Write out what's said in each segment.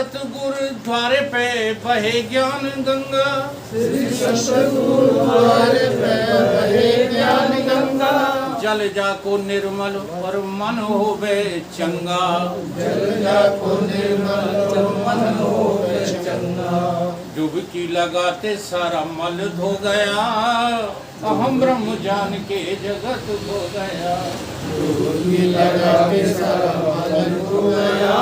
सतगुरु द्वारे पे बहे ज्ञान गंगा, श्री सतगुरु द्वारे पे बहे ज्ञान गंगा। जल जाको निर्मल और मन होवे चंगा, जल जाको निर्मल और मन होवे चंगा। डुबकी लगाते सारा मल धो गया, अहम ब्रह्म जान के जगत हो गया। डुबकी लगा के सारा मल धो गया,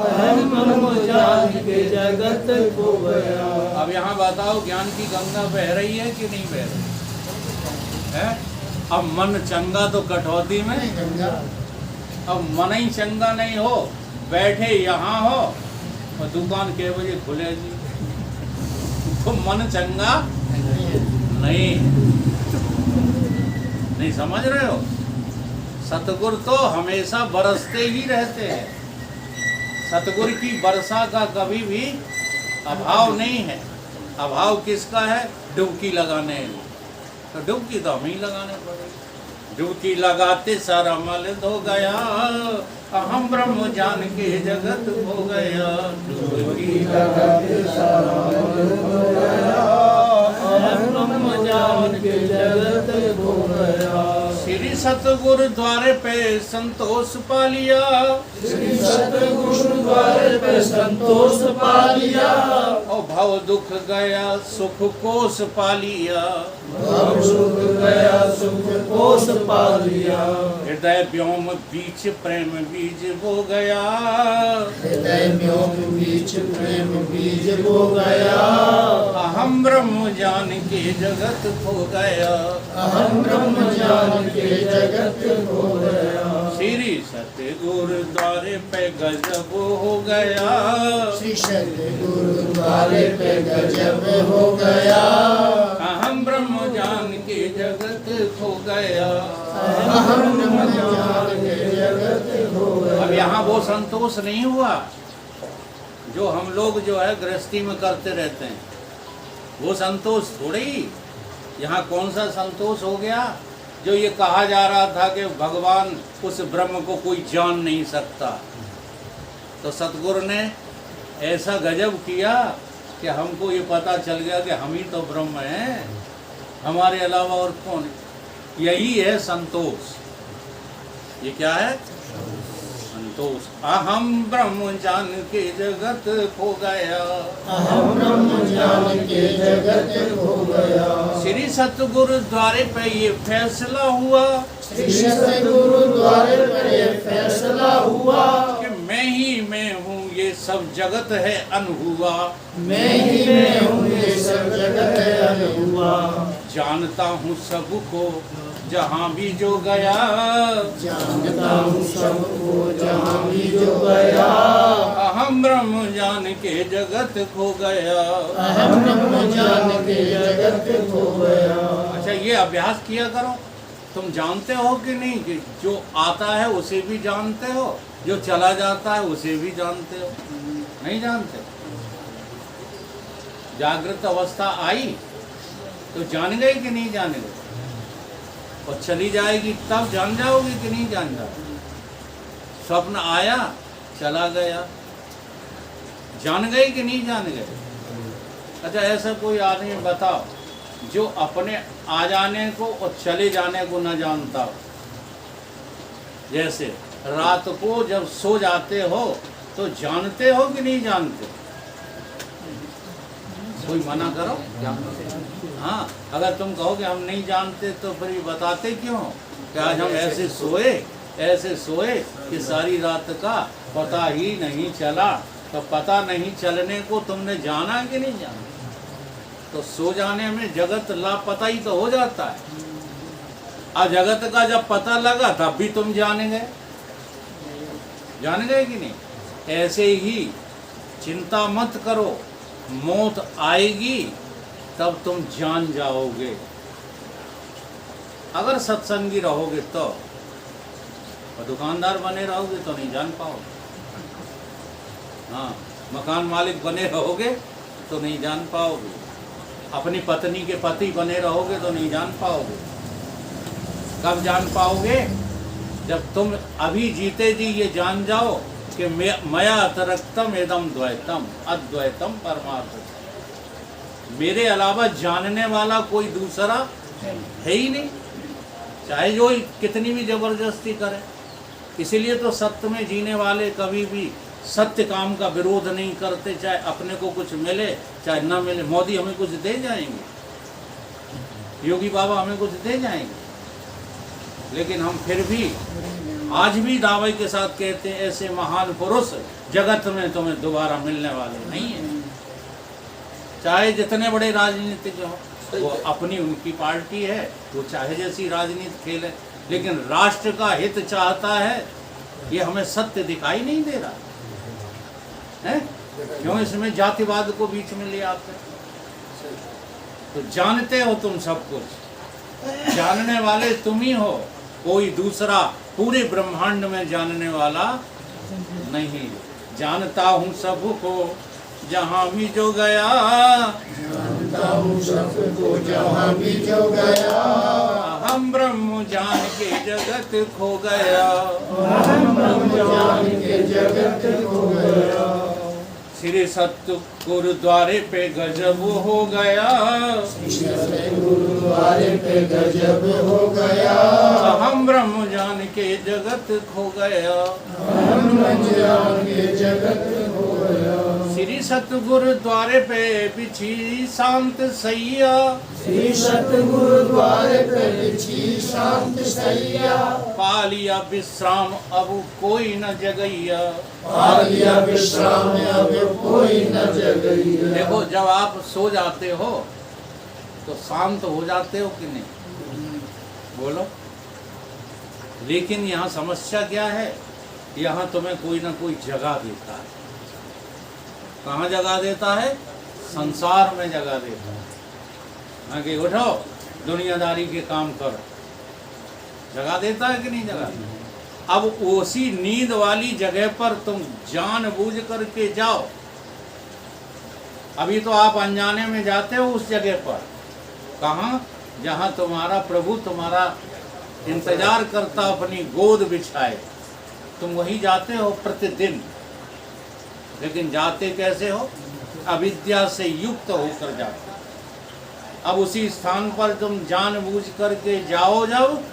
अहम ब्रह्म जान के जगत हो गया। अब यहाँ बताओ, ज्ञान की गंगा बह रही है कि नहीं बह रही है? अब मन चंगा तो कटौती में, अब मन ही चंगा नहीं हो, बैठे यहाँ हो और दुकान के बजे खुलेगी तो मन चंगा नहीं समझ रहे हो? सतगुरु तो हमेशा बरसते ही रहते हैं। सतगुरु की वर्षा का कभी भी अभाव नहीं है। अभाव किसका है? डुबकी लगाने में। तो डुबकी तो हम ही लगाने पड़ेगी। डुबकी लगाते सारा मल धो गया, अहम ब्रह्म जान के जगत हो गया। डुबकी लगाते सारा मल धो गया, अहम ब्रह्म जान के जगत हो गया। श्री सतगुरु द्वारे पे संतोष पा लिया, श्री सतगुरु द्वारे पे संतोष पा लिया। और भव दुख गया सुख कोष पा लिया। भव सुख गया सुख कोष पा लिया। हृदय व्योम बीच प्रेम बीज बो गया, हृदय व्योम बीच प्रेम बीज बो गया। अहम ब्रह्म जान के जगत खो गया। अहम ब्रह्म जान के जगत हो गया। श्री सतगुरु द्वारे पे गजब हो गया, श्री सतगुरु द्वारे पे गजब हो गया। अहम ब्रह्म जान के जगत खो गया। अहम ब्रह्म जान के जगत हो गया। अब यहाँ वो संतोष नहीं हुआ जो हम लोग जो है गृहस्थी में करते रहते हैं। वो संतोष थोड़े ही, यहाँ कौन सा संतोष हो गया जो ये कहा जा रहा था कि भगवान उस ब्रह्म को कोई जान नहीं सकता। तो सतगुरु ने ऐसा गजब किया कि हमको ये पता चल गया कि हम ही तो ब्रह्म हैं, हमारे अलावा और कौन। यही है संतोष। ये क्या है? संतोष। अहम ब्रह्म जान के जगत खो गया। अहम ब्रह्म जान के जगत हो गया। श्री सतगुरु द्वारे पे ये फैसला हुआ, श्री सतगुरु द्वारे पर ये फैसला हुआ कि मैं ही मैं हूँ ये सब जगत है अनहुआ। मैं ही मैं हूँ ये सब जगत है अनहुआ। जानता हूँ सबको जहाँ भी जो गया, जानता हूँ सबको जहाँ भी जो गया। अहम ब्रह्म जान के जगत खो गया। अहम ब्रह्म जान के जगत हो गया। अच्छा, ये अभ्यास किया करो। तुम जानते हो कि नहीं कि जो आता है उसे भी जानते हो, जो चला जाता है उसे भी जानते हो? नहीं जानते। जागृत अवस्था आई तो जान गए कि नहीं जान गए, और चली जाएगी तब जान जाओगे कि नहीं जान जाओगे। स्वप्न आया चला गया, जान गए कि नहीं जान गए। अच्छा, ऐसा कोई आदमी बताओ जो अपने आ जाने को और चले जाने को न जानता हो। जैसे रात को जब सो जाते हो तो जानते हो कि नहीं जानते? कोई मना करो। हाँ, अगर तुम कहो कि हम नहीं जानते तो फिर ये बताते क्यों कि आज हम ऐसे सोए कि सारी रात का पता ही नहीं चला। तो पता नहीं चलने को तुमने जाना कि नहीं जाना? तो सो जाने में जगत लापता ही तो हो जाता है। अब जगत का जब पता लगा तब भी तुम जान गए कि नहीं? ऐसे ही चिंता मत करो, मौत आएगी तब तुम जान जाओगे। अगर सत्संगी रहोगे तो, और दुकानदार बने रहोगे तो नहीं जान पाओगे। हाँ, मकान मालिक बने रहोगे तो नहीं जान पाओगे। अपनी पत्नी के पति बने रहोगे तो नहीं जान पाओगे। कब जान पाओगे? जब तुम अभी जीते जी ये जान जाओ कि मया अतिरिक्तम एदम द्वैतम अद्वैतम परमार्थ, मेरे अलावा जानने वाला कोई दूसरा है ही नहीं, चाहे जो कितनी भी जबरदस्ती करे। इसीलिए तो सत्य में जीने वाले कभी भी सत्य काम का विरोध नहीं करते, चाहे अपने को कुछ मिले चाहे ना मिले। मोदी हमें कुछ दे जाएंगे, योगी बाबा हमें कुछ दे जाएंगे, लेकिन हम फिर भी आज भी दावे के साथ कहते हैं ऐसे महान पुरुष जगत में तुम्हें दोबारा मिलने वाले नहीं है। चाहे जितने बड़े राजनीतिक हो, वो अपनी उनकी पार्टी है, वो चाहे जैसी राजनीति खेले, लेकिन राष्ट्र का हित चाहता है। ये हमें सत्य दिखाई नहीं दे रहा है, क्यों इसमें जातिवाद को बीच में ले आते हैं। तो जानते हो तुम सब कुछ, जानने वाले तुम ही हो, कोई दूसरा पूरे ब्रह्मांड में जानने वाला नहीं। जानता हूँ सबको जहाँ भी जो गया, जानता हूँ सबको जहाँ भी जो गया, हम ब्रह्म जान के जगत खो गया, हम ब्रह्म जान के जगत खो गया। श्री सत्य गुरुद्वारे पे गजब हो गया, गुरुद्वारे पे गजब हो गया, हम ब्रह्म जान के जगत खो गया, हम ब्रह्म जान के जगत खो गया। श्री सत्य गुरुद्वारे पे बिछी शांत सैया, श्री सत्य गुरुद्वारे पे बिछी शांत सैया, पा लिया विश्राम अब कोई न जगैया, पा लिया विश्राम अब कोई न जगैया। देखो जब आप सो जाते हो तो शांत हो जाते हो कि नहीं, बोलो। लेकिन यहाँ समस्या क्या है, यहाँ तुम्हें कोई ना कोई जगह देता है। कहाँ जगह देता है? संसार में जगह देता है। आगे उठो, दुनियादारी के काम करो, जगह देता है कि नहीं जगह। अब उसी नींद वाली जगह पर तुम जानबूझ करके जाओ। अभी तो आप अनजाने में जाते हो उस जगह पर, कहाँ? जहाँ तुम्हारा प्रभु तुम्हारा इंतजार करता अपनी गोद बिछाए, तुम वही जाते हो प्रतिदिन। लेकिन जाते कैसे हो? अविद्या से युक्त होकर जाते। अब उसी स्थान पर तुम जानबूझ करके जाओ, जब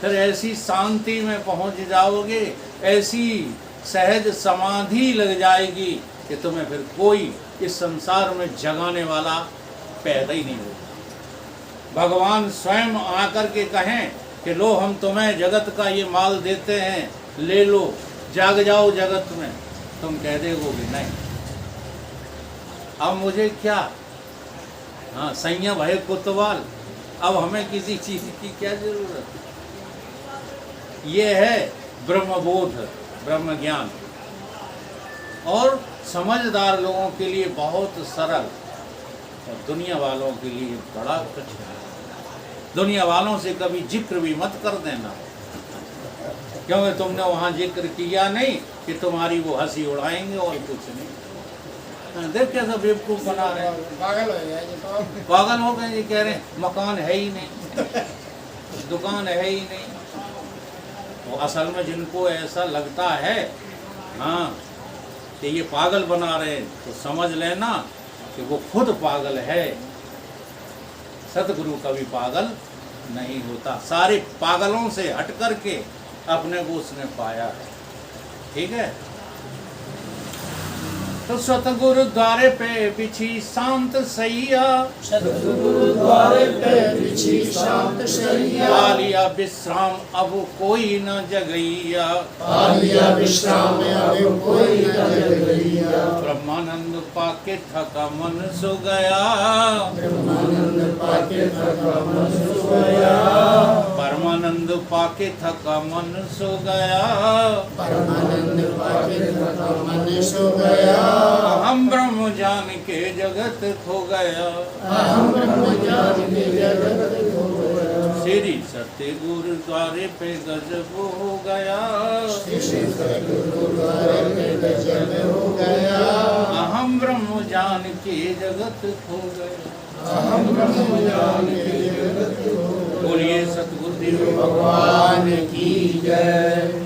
फिर ऐसी शांति में पहुंच जाओगे, ऐसी सहज समाधि लग जाएगी कि तुम्हें फिर कोई इस संसार में जगाने वाला पैदा ही नहीं होगा। भगवान स्वयं आकर के कहें कि लो हम तुम्हें जगत का ये माल देते हैं, ले लो, जाग जाओ जगत में, तुम कह दोगे नहीं, अब मुझे क्या, हाँ संयम है कोतवाल, अब हमें किसी चीज की क्या जरूरत। ये है ब्रह्मबोध, ब्रह्म ज्ञान, और समझदार लोगों के लिए बहुत सरल, और दुनिया वालों के लिए बड़ा कठिन। दुनिया वालों से कभी जिक्र भी मत कर देना, क्योंकि तुमने वहाँ जिक्र किया नहीं कि तुम्हारी वो हंसी उड़ाएंगे और कुछ नहीं। देख कैसा बेवकूफ बना रहे हैं, पागल हो गया ये तो। पागल हो गए। ये कह रहे हैं मकान है ही नहीं, दुकान है ही नहीं। वो असल में जिनको ऐसा लगता है हाँ कि ये पागल बना रहे हैं, तो समझ लेना कि वो खुद पागल है। सतगुरु कभी पागल नहीं होता, सारे पागलों से हट करके अपने को उसने पाया है। ठीक है, तो सतगुरु द्वारे पे बिछी शांत सैया, सतगुरु द्वारे पे बिछी शांत सैया, पा लिया विश्राम अब कोई न जगैया, पा लिया विश्राम अब कोई न जगैया। ब्रह्मानंद पाके थका मन सो गया, ब्रह्मानंद पाके थका मन सो गया, परमानंद पाके थका मन सो गया, परमानंद पाके थका मन सो गया, हम ब्रह्म जान के जगत खो गया, हम ब्रह्म जान के जगत खो गया। श्री सत्य गुरुद्वारे पे गजब हो गया, श्री सत्य गुरुद्वारे पे गजब हो गया, हम ब्रह्म जान के जगत खो गया, हम ब्रह्म जान के जगत खो गया। बोलिए सतगुरुदेव भगवान की जय।